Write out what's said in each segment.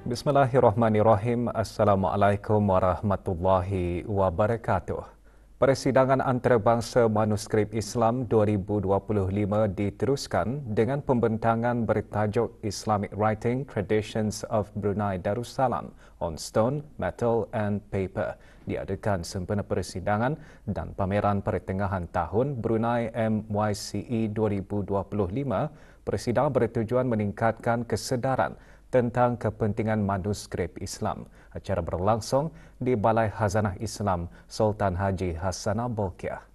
Bismillahirrahmanirrahim. Assalamualaikum warahmatullahi wabarakatuh. Persidangan antarabangsa manuskrip Islam 2025 diteruskan dengan pembentangan bertajuk Islamic Writing Traditions of Brunei Darussalam on Stone, Metal and Paper. Diadakan sempena persidangan dan pameran pertengahan tahun Brunei MYCE 2025. Persidangan bertujuan meningkatkan kesedaran tentang kepentingan manuskrip Islam. Acara berlangsung di Balai Khazanah Islam Sultan Haji Hassanah Bolkiah.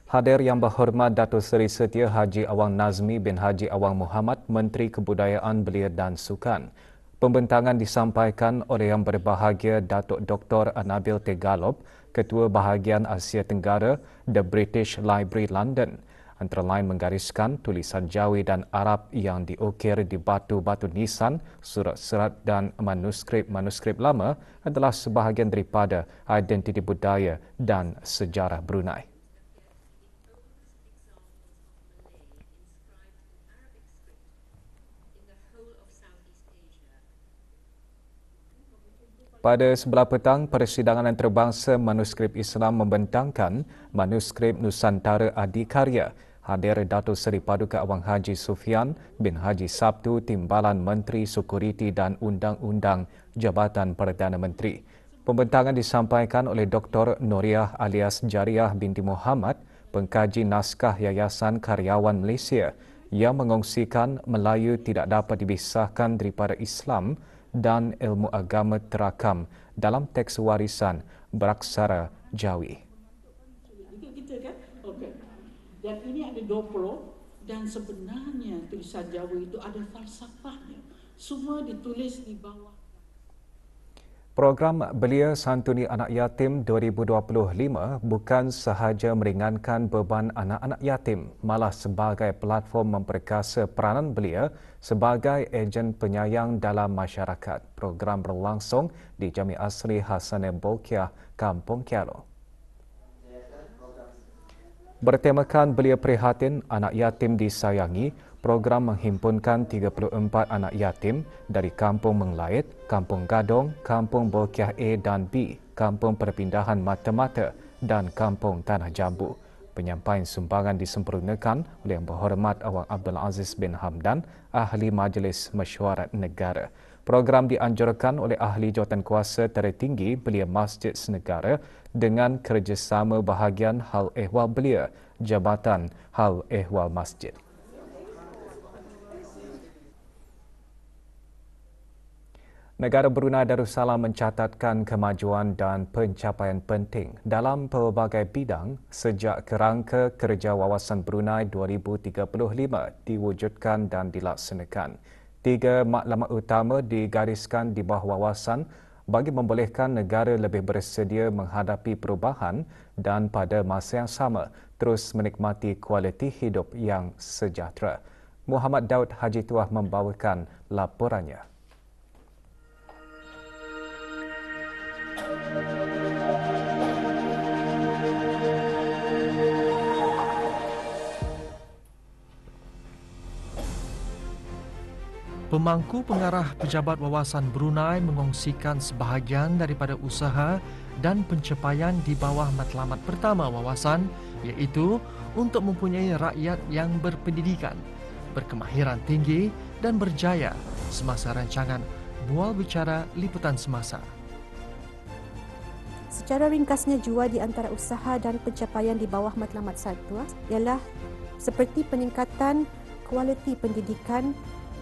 Hadir yang berhormat Datuk Seri Setia Haji Awang Nazmi bin Haji Awang Muhammad, Menteri Kebudayaan Belia dan Sukan. Pembentangan disampaikan oleh Yang Berbahagia Datuk Dr. Anabil Tegalob, Ketua Bahagian Asia Tenggara, The British Library London. Antara lain menggariskan tulisan Jawi dan Arab yang diukir di batu-batu nisan, surat-surat dan manuskrip lama adalah sebahagian daripada identiti budaya dan sejarah Brunei. Pada sebelah petang, persidangan antarabangsa manuskrip Islam membentangkan manuskrip Nusantara Adikarya. Hadir Datuk Seri Paduka Awang Haji Sufian bin Haji Sabtu, Timbalan Menteri Sekuriti dan Undang-Undang Jabatan Perdana Menteri. Pembentangan disampaikan oleh Dr. Noriah alias Jariah binti Muhammad, pengkaji naskah Yayasan Karyawan Malaysia, yang mengongsikan Melayu tidak dapat dipisahkan daripada Islam dan ilmu agama terakam dalam teks warisan beraksara Jawi. Dan ini ada 20 dan sebenarnya tulisan Jawa itu ada falsafahnya. Semua ditulis di bawah. Program Belia Santuni Anak Yatim 2025 bukan sahaja meringankan beban anak-anak yatim, malah sebagai platform memperkasa peranan belia sebagai ejen penyayang dalam masyarakat. Program berlangsung di Jami Asri Hassanah Bolkiah, Kampung Kialo. Bertemakan Belia Prihatin Anak Yatim Disayangi, program menghimpunkan 34 anak yatim dari Kampung Menglait, Kampung Gadong, Kampung Bolkiah A dan B, Kampung Perpindahan Mata-Mata dan Kampung Tanah Jambu. Penyampaian sumbangan disempurnakan oleh Yang Berhormat Awang Abdul Aziz bin Hamdan, Ahli Majlis Mesyuarat Negara. Program dianjurkan oleh Ahli Jawatankuasa Tertinggi Belia Masjid Senegara dengan kerjasama Bahagian Hal Ehwal Belia, Jabatan Hal Ehwal Masjid. Negara Brunei Darussalam mencatatkan kemajuan dan pencapaian penting dalam pelbagai bidang sejak kerangka kerja Wawasan Brunei 2035 diwujudkan dan dilaksanakan. 3 matlamat utama digariskan di bawah wawasan bagi membolehkan negara lebih bersedia menghadapi perubahan dan pada masa yang sama terus menikmati kualiti hidup yang sejahtera. Muhammad Daud Haji Tuah membawakan laporannya. Pemangku pengarah Pejabat Wawasan Brunei mengongsikan sebahagian daripada usaha dan pencapaian di bawah matlamat pertama wawasan, iaitu untuk mempunyai rakyat yang berpendidikan, berkemahiran tinggi dan berjaya semasa rancangan Bual Bicara Liputan Semasa. Secara ringkasnya, jua di antara usaha dan pencapaian di bawah matlamat satu ialah seperti peningkatan kualiti pendidikan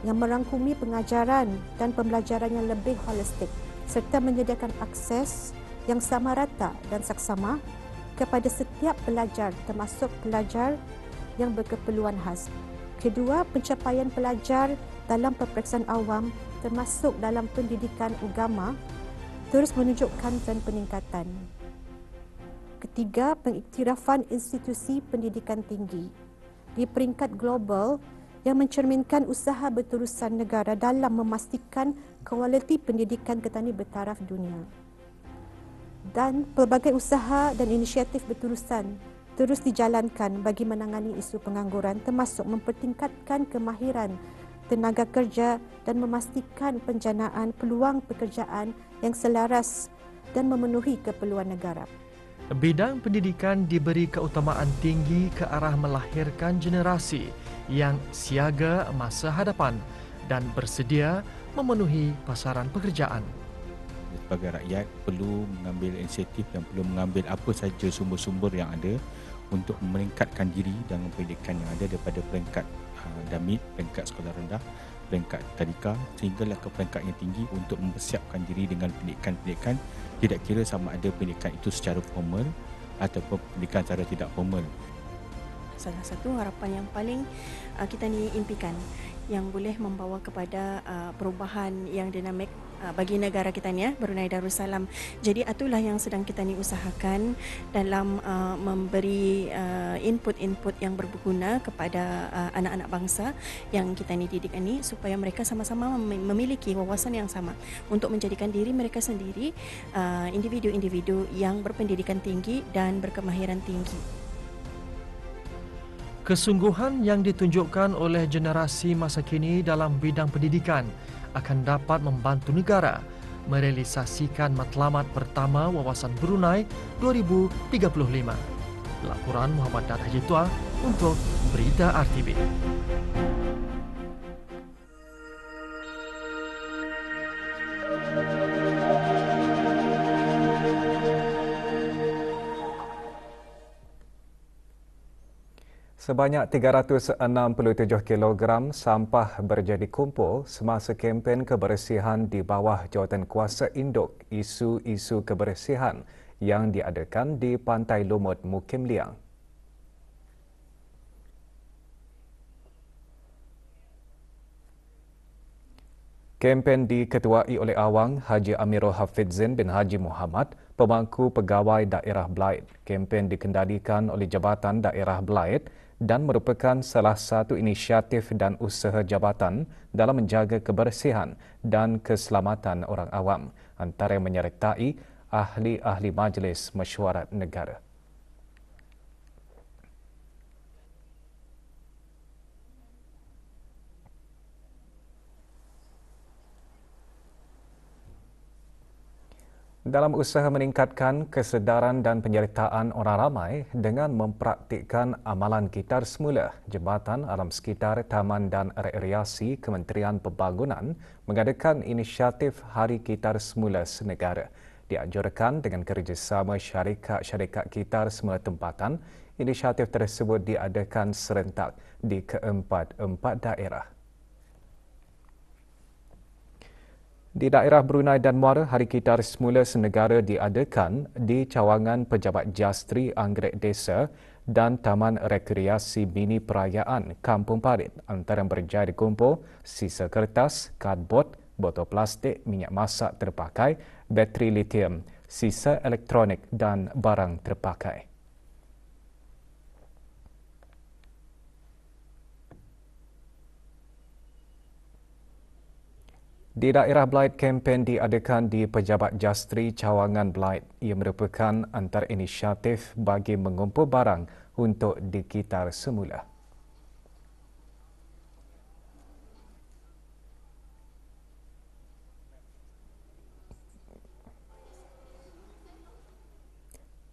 yang merangkumi pengajaran dan pembelajaran yang lebih holistik serta menyediakan akses yang sama rata dan saksama kepada setiap pelajar termasuk pelajar yang berkeperluan khas. Kedua, pencapaian pelajar dalam peperiksaan awam termasuk dalam pendidikan agama terus menunjukkan tren peningkatan. Ketiga, pengiktirafan institusi pendidikan tinggi di peringkat global yang mencerminkan usaha berterusan negara dalam memastikan kualiti pendidikan ke tanah bertaraf dunia. Dan pelbagai usaha dan inisiatif berterusan terus dijalankan bagi menangani isu pengangguran termasuk mempertingkatkan kemahiran tenaga kerja dan memastikan penjanaan peluang pekerjaan yang selaras dan memenuhi keperluan negara. Bidang pendidikan diberi keutamaan tinggi ke arah melahirkan generasi yang siaga masa hadapan dan bersedia memenuhi pasaran pekerjaan. Sebagai rakyat perlu mengambil inisiatif dan perlu mengambil apa saja sumber-sumber yang ada untuk meningkatkan diri dan pendidikan yang ada daripada peringkat damit, peringkat sekolah rendah, peringkat tadika sehinggalah ke peringkat yang tinggi untuk mempersiapkan diri dengan pendidikan-pendidikan, tidak kira sama ada pendidikan itu secara formal ataupun pendidikan secara tidak formal. Salah satu harapan yang paling kita ni impikan yang boleh membawa kepada perubahan yang dinamik bagi negara kita ni, Brunei Darussalam. Jadi itulah yang sedang kita ni usahakan dalam memberi input-input yang berguna kepada anak-anak bangsa yang kita ni didik ini, supaya mereka sama-sama memiliki wawasan yang sama untuk menjadikan diri mereka sendiri individu-individu yang berpendidikan tinggi dan berkemahiran tinggi. Kesungguhan yang ditunjukkan oleh generasi masa kini dalam bidang pendidikan akan dapat membantu negara merealisasikan matlamat pertama Wawasan Brunei 2035. Laporan Muhammad Dar Haji Tua untuk Berita RTB. Sebanyak 367 kilogram sampah berjadi kumpul semasa kempen kebersihan di bawah Jawatankuasa Induk Isu-Isu Kebersihan yang diadakan di Pantai Lumut, Mukim Liang. Kempen diketuai oleh Awang Haji Amirul Hafidzin bin Haji Muhammad, pemangku pegawai daerah Belait. Kempen dikendalikan oleh Jabatan Daerah Belait dan merupakan salah satu inisiatif dan usaha jabatan dalam menjaga kebersihan dan keselamatan orang awam, antara yang menyertai ahli-ahli Majlis Mesyuarat Negara. Dalam usaha meningkatkan kesedaran dan penyertaan orang ramai dengan mempraktikkan amalan kitar semula, Jabatan Alam Sekitar, Taman dan Rekreasi Kementerian Pembangunan mengadakan inisiatif Hari Kitar Semula Senegara. Dianjurkan dengan kerjasama syarikat-syarikat kitar semula tempatan, inisiatif tersebut diadakan serentak di keempat-empat daerah. Di daerah Brunei dan Muara, Hari Kitar Semula Senegara diadakan di cawangan Pejabat Jastri Anggrek Desa dan Taman Rekreasi Mini Perayaan Kampung Parit. Antara yang berjaya dikumpul sisa kertas, kardbod, botol plastik, minyak masak terpakai, bateri litium, sisa elektronik dan barang terpakai. Di daerah Belait, kempen diadakan di Pejabat Jastri Cawangan Belait. Ia merupakan antara inisiatif bagi mengumpul barang untuk dikitar semula.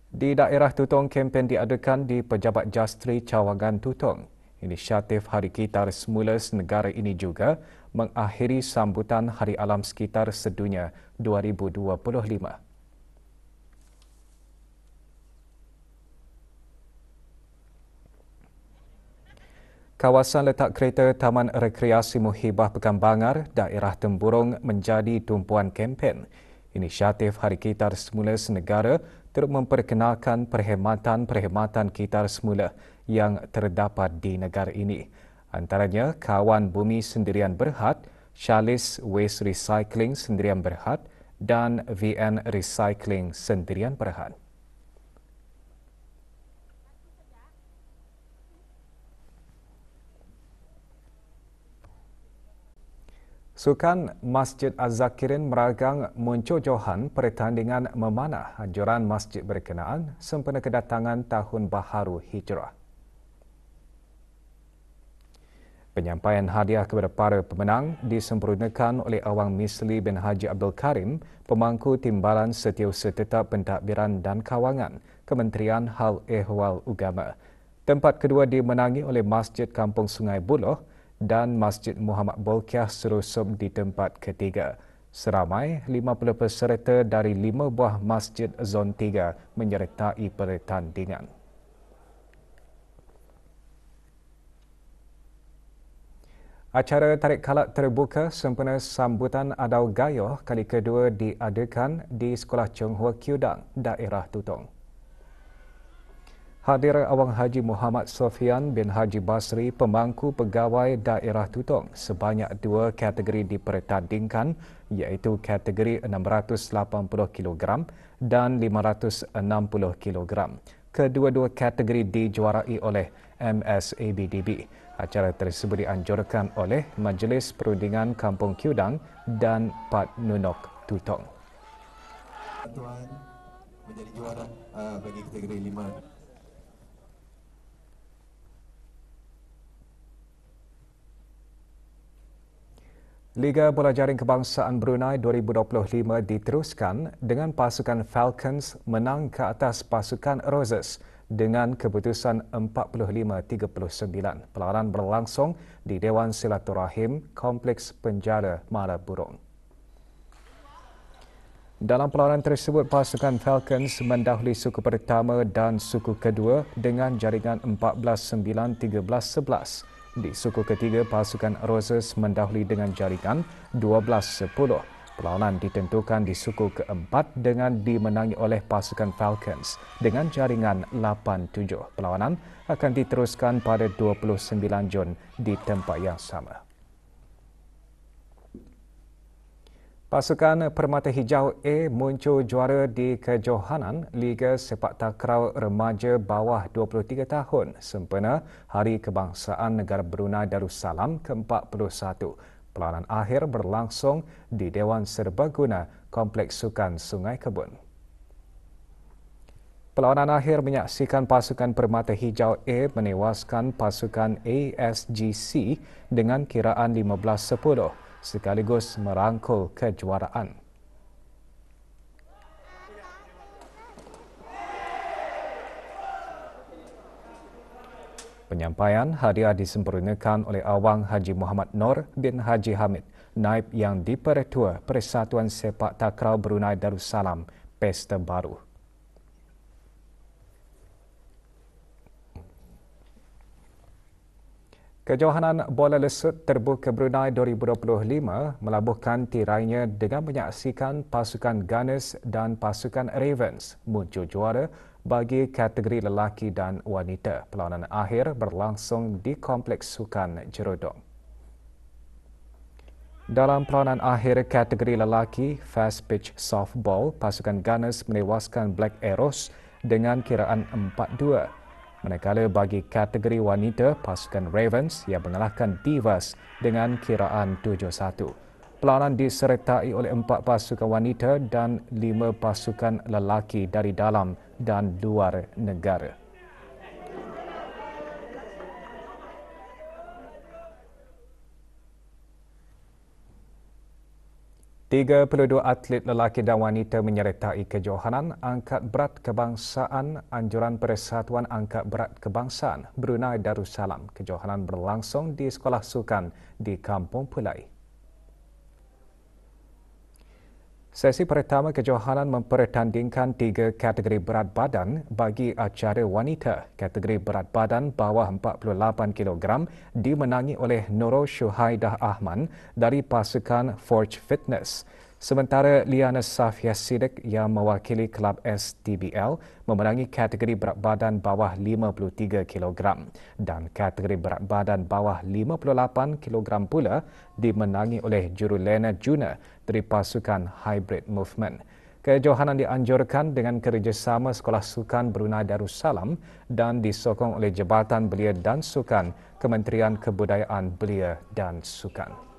Di daerah Tutong, kempen diadakan di Pejabat Jastri Cawangan Tutong. Inisiatif Hari Kitar Semula Senegara ini juga mengakhiri sambutan Hari Alam Sekitar Sedunia 2025. Kawasan letak kereta Taman Rekreasi Muhibah Pekambangar, daerah Temburong menjadi tumpuan kempen. Inisiatif Hari Kitar Semula Senegara turut memperkenalkan perkhidmatan-perkhidmatan kitar semula yang terdapat di negara ini. Antaranya Kawan Bumi Sendirian Berhad, Shalis Waste Recycling Sendirian Berhad dan VN Recycling Sendirian Berhad. Sukan Masjid Az-Zakirin meragang mencocohan pertandingan memanah anjuran masjid berkenaan sempena kedatangan Tahun Baharu Hijrah. Penyampaian hadiah kepada para pemenang disempurnakan oleh Awang Misli bin Haji Abdul Karim, pemangku Timbalan Setiausaha Tetap Pentadbiran dan Kawangan, Kementerian Hal Ehwal Agama. Tempat kedua dimenangi oleh Masjid Kampung Sungai Buloh dan Masjid Muhammad Bolkiah Serusub di tempat ketiga. Seramai 50 peserta dari 5 buah masjid Zon 3 menyertai pertandingan. Acara tarik kalak terbuka sempena sambutan Adau Gayoh kali kedua diadakan di Sekolah Chong Hua Kiudang, daerah Tutong. Hadir Awang Haji Muhammad Sofian bin Haji Basri, pemangku pegawai daerah Tutong, sebanyak 2 kategori dipertandingkan, iaitu kategori 680 kg dan 560 kg. Kedua-dua kategori dijuarai oleh MSABDB. Acara tersebut dianjurkan oleh Majlis Perundingan Kampung Kiudang dan Pat Nunok Tutong. Tuan menjadi juara bagi kategori 5. Liga Bola Jaring Kebangsaan Brunei 2025 diteruskan dengan pasukan Falcons menang ke atas pasukan Roses dengan keputusan 45-39. Perlawanan berlangsung di Dewan Silaturahim Kompleks Penjara Mara Burong. Dalam perlawanan tersebut, pasukan Falcons mendahului suku pertama dan suku kedua dengan jaringan 14-9, 13-11. Di suku ketiga, pasukan Roses mendahului dengan jaringan 12-10. Perlawanan ditentukan di suku keempat dengan dimenangi oleh pasukan Falcons dengan jaringan 8-7. Perlawanan akan diteruskan pada 29 Jun di tempat yang sama. Pasukan Permata Hijau A muncul juara di kejohanan Liga Sepak Takraw Remaja bawah 23 tahun sempena Hari Kebangsaan Negara Brunei Darussalam ke-41. Perlawanan akhir berlangsung di Dewan Serbaguna Kompleks Sukan Sungai Kebun. Perlawanan akhir menyaksikan pasukan Permata Hijau A menewaskan pasukan ASGC dengan kiraan 15-10. Sekaligus merangkul kejuaraan. Penyampaian hadiah disempurnakan oleh Awang Haji Muhammad Nur bin Haji Hamid, Naib yang di-Pertua Persatuan Sepak Takraw Brunei Darussalam, Pesta Baru. Kejohanan Bola Lesut Terbuka Brunei 2025 melabuhkan tirainya dengan menyaksikan pasukan Gunners dan pasukan Ravens muncul juara bagi kategori lelaki dan wanita. Perlawanan akhir berlangsung di Kompleks Sukan Jerodong. Dalam perlawanan akhir kategori lelaki Fast Pitch Softball, pasukan Gunners menewaskan Black Arrows dengan kiraan 4-2. Manakala bagi kategori wanita, pasukan Ravens yang mengalahkan Divas dengan kiraan 7-1. Perlawanan disertai oleh 4 pasukan wanita dan 5 pasukan lelaki dari dalam dan luar negara. 32 atlet lelaki dan wanita menyertai kejohanan angkat berat kebangsaan anjuran Persatuan Angkat Berat Kebangsaan Brunei Darussalam. Kejohanan berlangsung di Sekolah Sukan di Kampung Pulai. Sesi pertama kejohanan mempertandingkan 3 kategori berat badan bagi acara wanita. Kategori berat badan bawah 48 kg dimenangi oleh Nurul Syuhaidah Ahman dari pasukan Forge Fitness. Sementara Liana Safia Siddiq yang mewakili kelab STBL memenangi kategori berat badan bawah 53 kg dan kategori berat badan bawah 58 kg pula dimenangi oleh Jurulena Juna dari pasukan Hybrid Movement. Kejohanan dianjurkan dengan kerjasama Sekolah Sukan Brunei Darussalam dan disokong oleh Jabatan Belia dan Sukan, Kementerian Kebudayaan Belia dan Sukan.